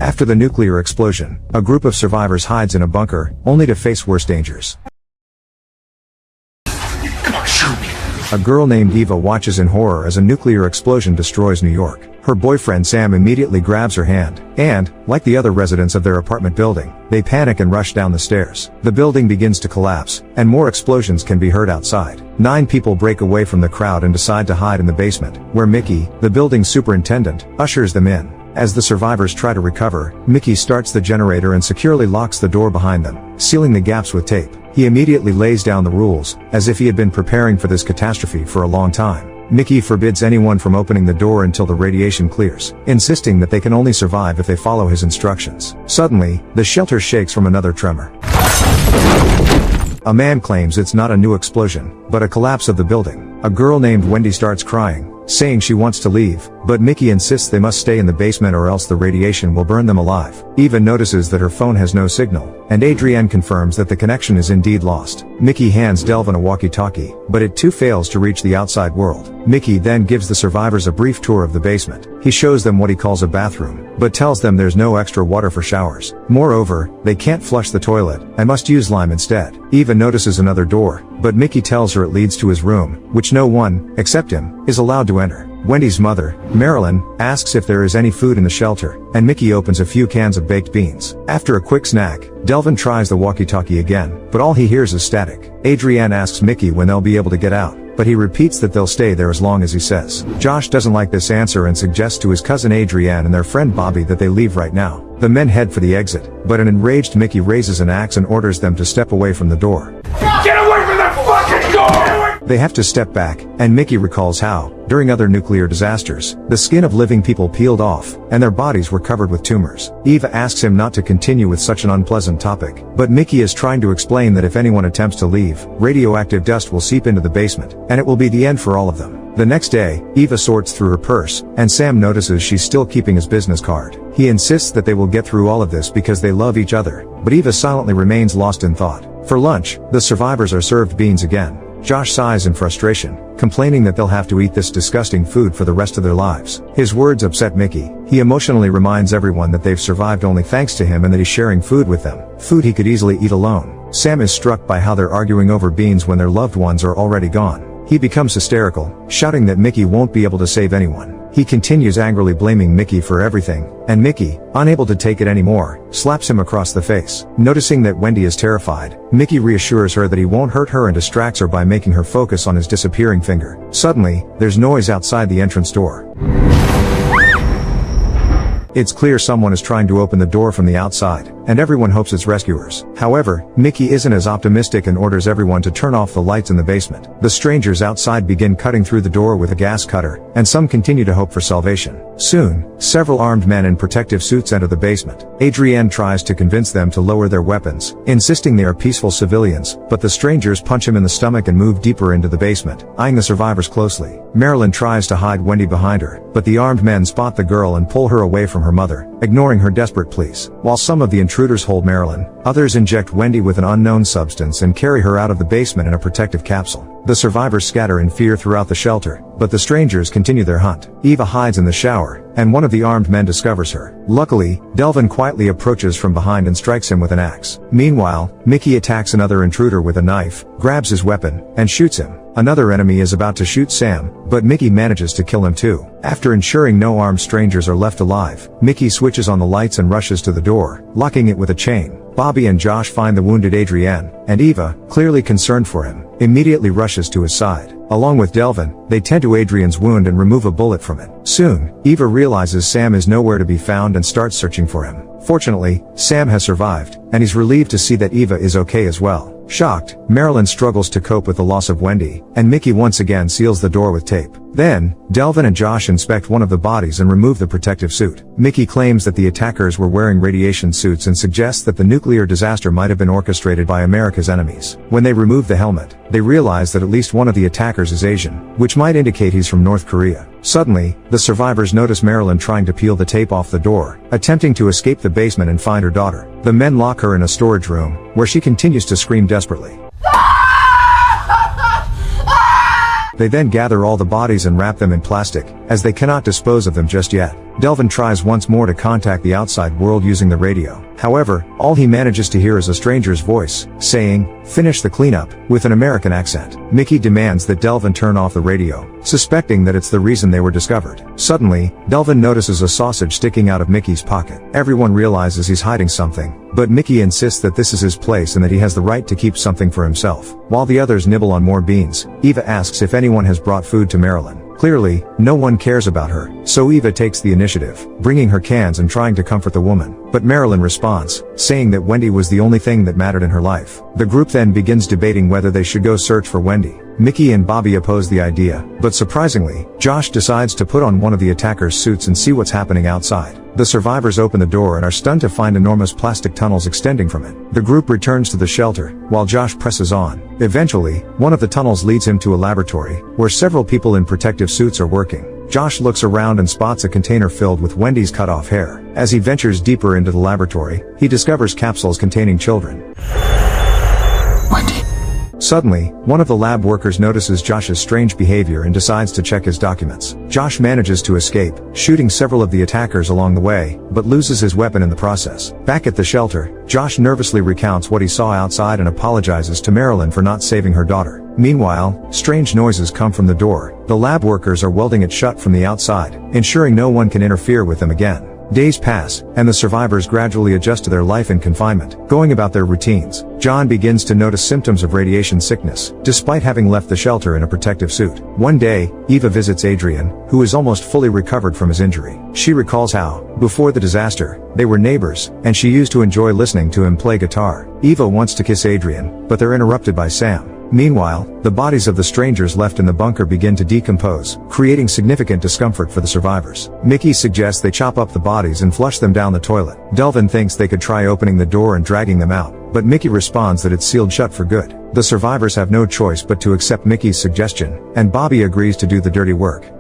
After the nuclear explosion, a group of survivors hides in a bunker, only to face worse dangers. Come on, show me. A girl named Eva watches in horror as a nuclear explosion destroys New York. Her boyfriend Sam immediately grabs her hand, and, like the other residents of their apartment building, they panic and rush down the stairs. The building begins to collapse, and more explosions can be heard outside. 9 people break away from the crowd and decide to hide in the basement, where Mickey, the building's superintendent, ushers them in. As the survivors try to recover, Mickey starts the generator and securely locks the door behind them, sealing the gaps with tape. He immediately lays down the rules, as if he had been preparing for this catastrophe for a long time. Mickey forbids anyone from opening the door until the radiation clears, insisting that they can only survive if they follow his instructions. Suddenly, the shelter shakes from another tremor. A man claims it's not a new explosion, but a collapse of the building. A girl named Wendy starts crying, saying she wants to leave, but Mickey insists they must stay in the basement or else the radiation will burn them alive. Eva notices that her phone has no signal, and Adrienne confirms that the connection is indeed lost. Mickey hands Delvin a walkie-talkie, but it too fails to reach the outside world. Mickey then gives the survivors a brief tour of the basement. He shows them what he calls a bathroom, but tells them there's no extra water for showers. Moreover, they can't flush the toilet, and must use lime instead. Eva notices another door, but Mickey tells her it leads to his room, which no one, except him, is allowed to enter. Wendy's mother, Marilyn, asks if there is any food in the shelter, and Mickey opens a few cans of baked beans. After a quick snack, Delvin tries the walkie-talkie again, but all he hears is static. Adrienne asks Mickey when they'll be able to get out, but he repeats that they'll stay there as long as he says. Josh doesn't like this answer and suggests to his cousin Adrienne and their friend Bobby that they leave right now. The men head for the exit, but an enraged Mickey raises an axe and orders them to step away from the door. Get away from that fucking door! They have to step back, and Mickey recalls how, during other nuclear disasters, the skin of living people peeled off, and their bodies were covered with tumors. Eva asks him not to continue with such an unpleasant topic, but Mickey is trying to explain that if anyone attempts to leave, radioactive dust will seep into the basement, and it will be the end for all of them. The next day, Eva sorts through her purse, and Sam notices she's still keeping his business card. He insists that they will get through all of this because they love each other, but Eva silently remains lost in thought. For lunch, the survivors are served beans again. Josh sighs in frustration, complaining that they'll have to eat this disgusting food for the rest of their lives. His words upset Mickey. He emotionally reminds everyone that they've survived only thanks to him and that he's sharing food with them, food he could easily eat alone. Sam is struck by how they're arguing over beans when their loved ones are already gone. He becomes hysterical, shouting that Mickey won't be able to save anyone. He continues angrily blaming Mickey for everything, and Mickey, unable to take it anymore, slaps him across the face. Noticing that Wendy is terrified, Mickey reassures her that he won't hurt her and distracts her by making her focus on his disappearing finger. Suddenly, there's noise outside the entrance door. It's clear someone is trying to open the door from the outside, and everyone hopes it's rescuers. However, Mickey isn't as optimistic and orders everyone to turn off the lights in the basement. The strangers outside begin cutting through the door with a gas cutter, and some continue to hope for salvation. Soon, several armed men in protective suits enter the basement. Adrienne tries to convince them to lower their weapons, insisting they are peaceful civilians, but the strangers punch him in the stomach and move deeper into the basement, eyeing the survivors closely. Marilyn tries to hide Wendy behind her, but the armed men spot the girl and pull her away from her mother, ignoring her desperate pleas. While some of the intruders hold Marilyn, others inject Wendy with an unknown substance and carry her out of the basement in a protective capsule. The survivors scatter in fear throughout the shelter, but the strangers continue their hunt. Eva hides in the shower, and one of the armed men discovers her. Luckily, Delvin quietly approaches from behind and strikes him with an axe. Meanwhile, Mickey attacks another intruder with a knife, grabs his weapon, and shoots him. Another enemy is about to shoot Sam, but Mickey manages to kill him too. After ensuring no armed strangers are left alive, Mickey switches on the lights and rushes to the door, locking it with a chain. Bobby and Josh find the wounded Adrienne, and Eva, clearly concerned for him, immediately rushes to his side. Along with Delvin, they tend to Adrienne's wound and remove a bullet from it. Soon, Eva realizes Sam is nowhere to be found and starts searching for him. Fortunately, Sam has survived, and he's relieved to see that Eva is okay as well. Shocked, Marilyn struggles to cope with the loss of Wendy, and Mickey once again seals the door with tape. Then, Delvin and Josh inspect one of the bodies and remove the protective suit. Mickey claims that the attackers were wearing radiation suits and suggests that the nuclear disaster might have been orchestrated by America's enemies. When they remove the helmet, they realize that at least one of the attackers is Asian, which might indicate he's from North Korea. Suddenly, the survivors notice Marilyn trying to peel the tape off the door, attempting to escape the basement and find her daughter. The men lock her in a storage room, where she continues to scream desperately. They then gather all the bodies and wrap them in plastic, as they cannot dispose of them just yet. Delvin tries once more to contact the outside world using the radio. However, all he manages to hear is a stranger's voice, saying, "Finish the cleanup," with an American accent. Mickey demands that Delvin turn off the radio, suspecting that it's the reason they were discovered. Suddenly, Delvin notices a sausage sticking out of Mickey's pocket. Everyone realizes he's hiding something, but Mickey insists that this is his place and that he has the right to keep something for himself. While the others nibble on more beans, Eva asks if anyone has brought food to Marilyn. Clearly, no one cares about her, so Eva takes the initiative, bringing her cans and trying to comfort the woman. But Marilyn responds, saying that Wendy was the only thing that mattered in her life. The group then begins debating whether they should go search for Wendy. Mickey and Bobby oppose the idea, but surprisingly, Josh decides to put on one of the attackers' suits and see what's happening outside. The survivors open the door and are stunned to find enormous plastic tunnels extending from it. The group returns to the shelter, while Josh presses on. Eventually, one of the tunnels leads him to a laboratory, where several people in protective suits are working. Josh looks around and spots a container filled with Wendy's cut-off hair. As he ventures deeper into the laboratory, he discovers capsules containing children. Wendy. Suddenly, one of the lab workers notices Josh's strange behavior and decides to check his documents. Josh manages to escape, shooting several of the attackers along the way, but loses his weapon in the process. Back at the shelter, Josh nervously recounts what he saw outside and apologizes to Marilyn for not saving her daughter. Meanwhile, strange noises come from the door. The lab workers are welding it shut from the outside, ensuring no one can interfere with them again. Days pass, and the survivors gradually adjust to their life in confinement, going about their routines. John begins to notice symptoms of radiation sickness, despite having left the shelter in a protective suit. One day, Eva visits Adrian, who is almost fully recovered from his injury. She recalls how, before the disaster, they were neighbors, and she used to enjoy listening to him play guitar. Eva wants to kiss Adrian, but they're interrupted by Sam. Meanwhile, the bodies of the strangers left in the bunker begin to decompose, creating significant discomfort for the survivors. Mickey suggests they chop up the bodies and flush them down the toilet. Delvin thinks they could try opening the door and dragging them out, but Mickey responds that it's sealed shut for good. The survivors have no choice but to accept Mickey's suggestion, and Bobby agrees to do the dirty work.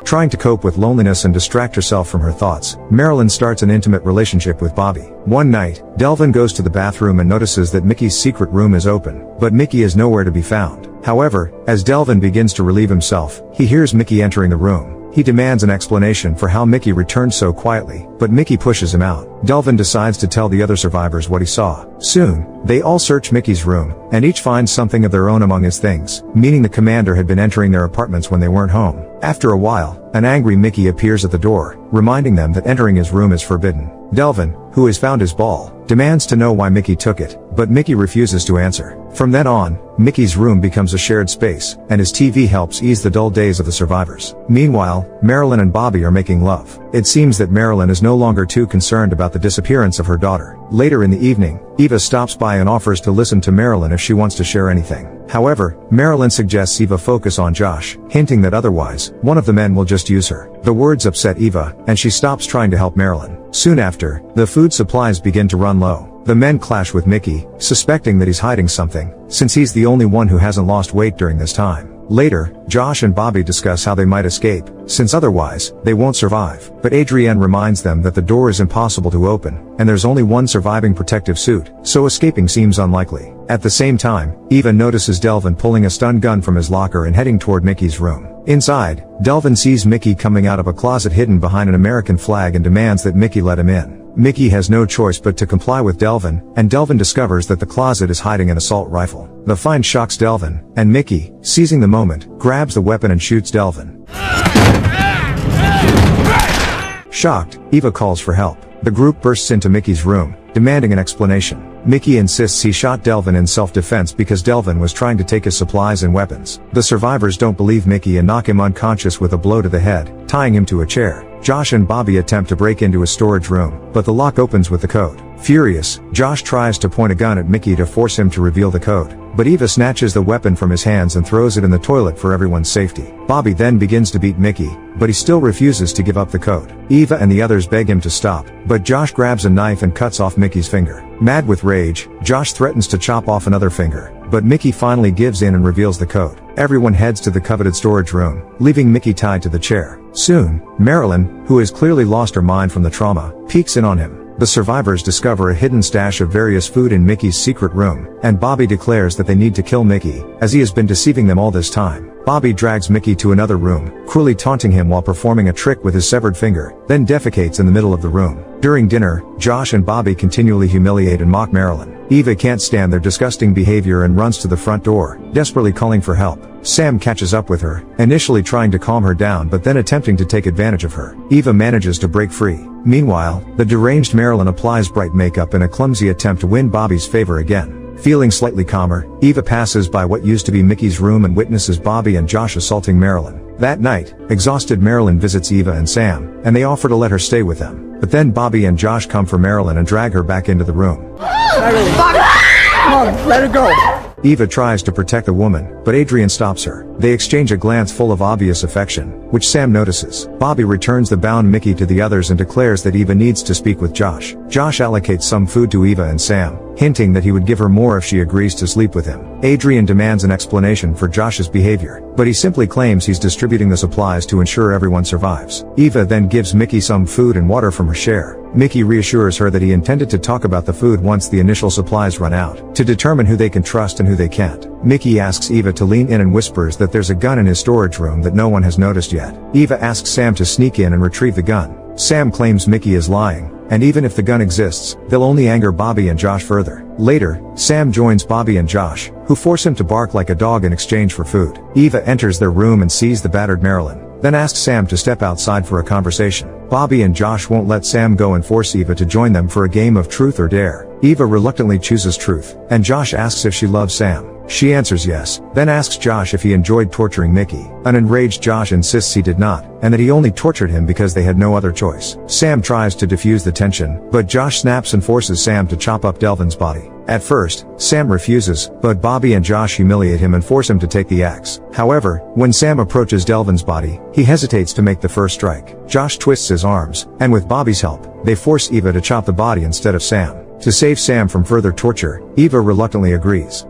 Trying to cope with loneliness and distract herself from her thoughts, Marilyn starts an intimate relationship with Bobby. One night, Delvin goes to the bathroom and notices that Mickey's secret room is open, but Mickey is nowhere to be found. However, as Delvin begins to relieve himself, he hears Mickey entering the room. He demands an explanation for how Mickey returned so quietly, but Mickey pushes him out. Delvin decides to tell the other survivors what he saw. Soon, they all search Mickey's room, and each finds something of their own among his things, meaning the commander had been entering their apartments when they weren't home. After a while, an angry Mickey appears at the door, reminding them that entering his room is forbidden. Delvin, who has found his ball, demands to know why Mickey took it, but Mickey refuses to answer. From then on, Mickey's room becomes a shared space, and his TV helps ease the dull days of the survivors. Meanwhile, Marilyn and Bobby are making love. It seems that Marilyn is no longer too concerned about the disappearance of her daughter. Later in the evening, Eva stops by and offers to listen to Marilyn if she wants to share anything. However, Marilyn suggests Eva focus on Josh, hinting that otherwise, one of the men will just use her. The words upset Eva, and she stops trying to help Marilyn. Soon after, the food supplies begin to run low. The men clash with Mickey, suspecting that he's hiding something, since he's the only one who hasn't lost weight during this time. Later, Josh and Bobby discuss how they might escape, since otherwise, they won't survive. But Adrienne reminds them that the door is impossible to open, and there's only one surviving protective suit, so escaping seems unlikely. At the same time, Eva notices Delvin pulling a stun gun from his locker and heading toward Mickey's room. Inside, Delvin sees Mickey coming out of a closet hidden behind an American flag and demands that Mickey let him in. Mickey has no choice but to comply with Delvin, and Delvin discovers that the closet is hiding an assault rifle. The find shocks Delvin, and Mickey, seizing the moment, grabs the weapon and shoots Delvin. Shocked, Eva calls for help. The group bursts into Mickey's room, demanding an explanation. Mickey insists he shot Delvin in self-defense because Delvin was trying to take his supplies and weapons. The survivors don't believe Mickey and knock him unconscious with a blow to the head, tying him to a chair. Josh and Bobby attempt to break into his storage room, but the lock opens with the code. Furious, Josh tries to point a gun at Mickey to force him to reveal the code, but Eva snatches the weapon from his hands and throws it in the toilet for everyone's safety. Bobby then begins to beat Mickey, but he still refuses to give up the code. Eva and the others beg him to stop, but Josh grabs a knife and cuts off Mickey's finger. Mad with rage, Josh threatens to chop off another finger, but Mickey finally gives in and reveals the code. Everyone heads to the coveted storage room, leaving Mickey tied to the chair. Soon, Marilyn, who has clearly lost her mind from the trauma, peeks in on him. The survivors discover a hidden stash of various food in Mickey's secret room, and Bobby declares that they need to kill Mickey, as he has been deceiving them all this time. Bobby drags Mickey to another room, cruelly taunting him while performing a trick with his severed finger, then defecates in the middle of the room. During dinner, Josh and Bobby continually humiliate and mock Marilyn. Eva can't stand their disgusting behavior and runs to the front door, desperately calling for help. Sam catches up with her, initially trying to calm her down but then attempting to take advantage of her. Eva manages to break free. Meanwhile, the deranged Marilyn applies bright makeup in a clumsy attempt to win Bobby's favor again. Feeling slightly calmer, Eva passes by what used to be Mickey's room and witnesses Bobby and Josh assaulting Marilyn. That night, exhausted Marilyn visits Eva and Sam, and they offer to let her stay with them. But then Bobby and Josh come for Marilyn and drag her back into the room. Come on, let her go. Eva tries to protect the woman, but Adrian stops her. They exchange a glance full of obvious affection, which Sam notices. Bobby returns the bound Mickey to the others and declares that Eva needs to speak with Josh. Josh allocates some food to Eva and Sam, hinting that he would give her more if she agrees to sleep with him. Adrian demands an explanation for Josh's behavior, but he simply claims he's distributing the supplies to ensure everyone survives. Eva then gives Mickey some food and water from her share. Mickey reassures her that he intended to talk about the food once the initial supplies run out, to determine who they can trust and who they can't. Mickey asks Eva to lean in and whispers that there's a gun in his storage room that no one has noticed yet. Eva asks Sam to sneak in and retrieve the gun. Sam claims Mickey is lying, and even if the gun exists, they'll only anger Bobby and Josh further. Later, Sam joins Bobby and Josh, who force him to bark like a dog in exchange for food. Eva enters their room and sees the battered Marilyn, then asks Sam to step outside for a conversation. Bobby and Josh won't let Sam go and force Eva to join them for a game of truth or dare. Eva reluctantly chooses truth, and Josh asks if she loves Sam. She answers yes, then asks Josh if he enjoyed torturing Mickey. An enraged Josh insists he did not, and that he only tortured him because they had no other choice. Sam tries to defuse the tension, but Josh snaps and forces Sam to chop up Delvin's body. At first, Sam refuses, but Bobby and Josh humiliate him and force him to take the axe. However, when Sam approaches Delvin's body, he hesitates to make the first strike. Josh twists his arms, and with Bobby's help, they force Eva to chop the body instead of Sam. To save Sam from further torture, Eva reluctantly agrees.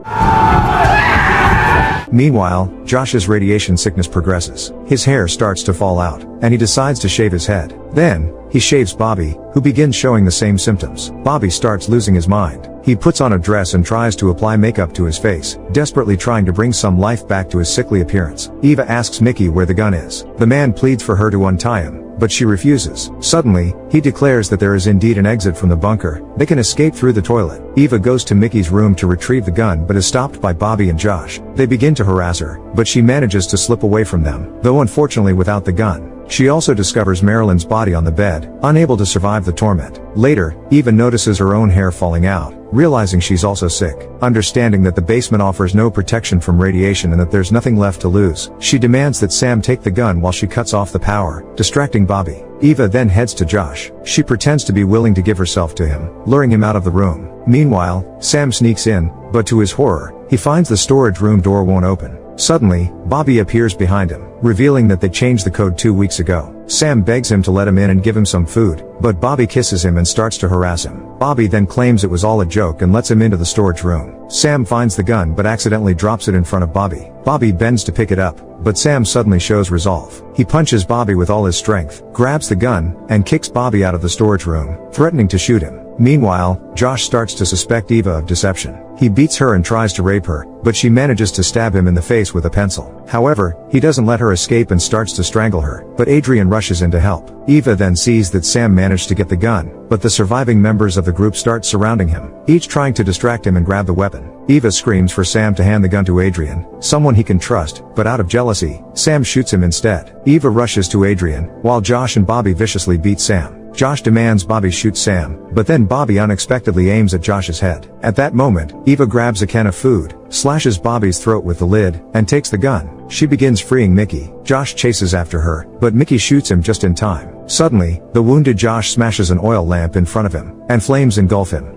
Meanwhile, Josh's radiation sickness progresses. His hair starts to fall out, and he decides to shave his head. Then, he shaves Bobby, who begins showing the same symptoms. Bobby starts losing his mind. He puts on a dress and tries to apply makeup to his face, desperately trying to bring some life back to his sickly appearance. Eva asks Mickey where the gun is. The man pleads for her to untie him, but she refuses. Suddenly, he declares that there is indeed an exit from the bunker. They can escape through the toilet. Eva goes to Mickey's room to retrieve the gun but is stopped by Bobby and Josh. They begin to harass her, but she manages to slip away from them, though unfortunately without the gun. She also discovers Marilyn's body on the bed, unable to survive the torment. Later, Eva notices her own hair falling out, realizing she's also sick. Understanding that the basement offers no protection from radiation and that there's nothing left to lose, she demands that Sam take the gun while she cuts off the power, distracting Bobby. Eva then heads to Josh. She pretends to be willing to give herself to him, luring him out of the room. Meanwhile, Sam sneaks in, but to his horror, he finds the storage room door won't open. Suddenly, Bobby appears behind him, revealing that they changed the code 2 weeks ago. Sam begs him to let him in and give him some food, but Bobby kisses him and starts to harass him. Bobby then claims it was all a joke and lets him into the storage room. Sam finds the gun but accidentally drops it in front of Bobby. Bobby bends to pick it up, but Sam suddenly shows resolve. He punches Bobby with all his strength, grabs the gun, and kicks Bobby out of the storage room, threatening to shoot him. Meanwhile, Josh starts to suspect Eva of deception. He beats her and tries to rape her, but she manages to stab him in the face with a pencil. However, he doesn't let her escape and starts to strangle her, but Adrian rushes in to help. Eva then sees that Sam managed to get the gun, but the surviving members of the group start surrounding him, each trying to distract him and grab the weapon. Eva screams for Sam to hand the gun to Adrian, someone he can trust, but out of jealousy, Sam shoots him instead. Eva rushes to Adrian, while Josh and Bobby viciously beat Sam. Josh demands Bobby shoot Sam, but then Bobby unexpectedly aims at Josh's head. At that moment, Eva grabs a can of food, slashes Bobby's throat with the lid, and takes the gun. She begins freeing Mickey. Josh chases after her, but Mickey shoots him just in time. Suddenly, the wounded Josh smashes an oil lamp in front of him, and flames engulf him.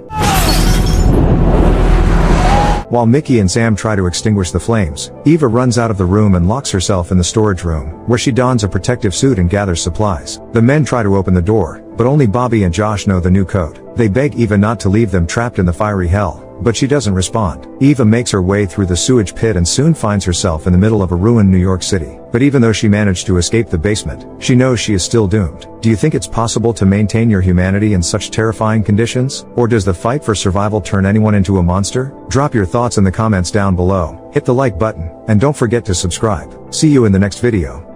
While Mickey and Sam try to extinguish the flames, Eva runs out of the room and locks herself in the storage room, where she dons a protective suit and gathers supplies. The men try to open the door, but only Bobby and Josh know the new code. They beg Eva not to leave them trapped in the fiery hell, but she doesn't respond. Eva makes her way through the sewage pit and soon finds herself in the middle of a ruined New York City. But even though she managed to escape the basement, she knows she is still doomed. Do you think it's possible to maintain your humanity in such terrifying conditions? Or does the fight for survival turn anyone into a monster? Drop your thoughts in the comments down below, hit the like button, and don't forget to subscribe. See you in the next video.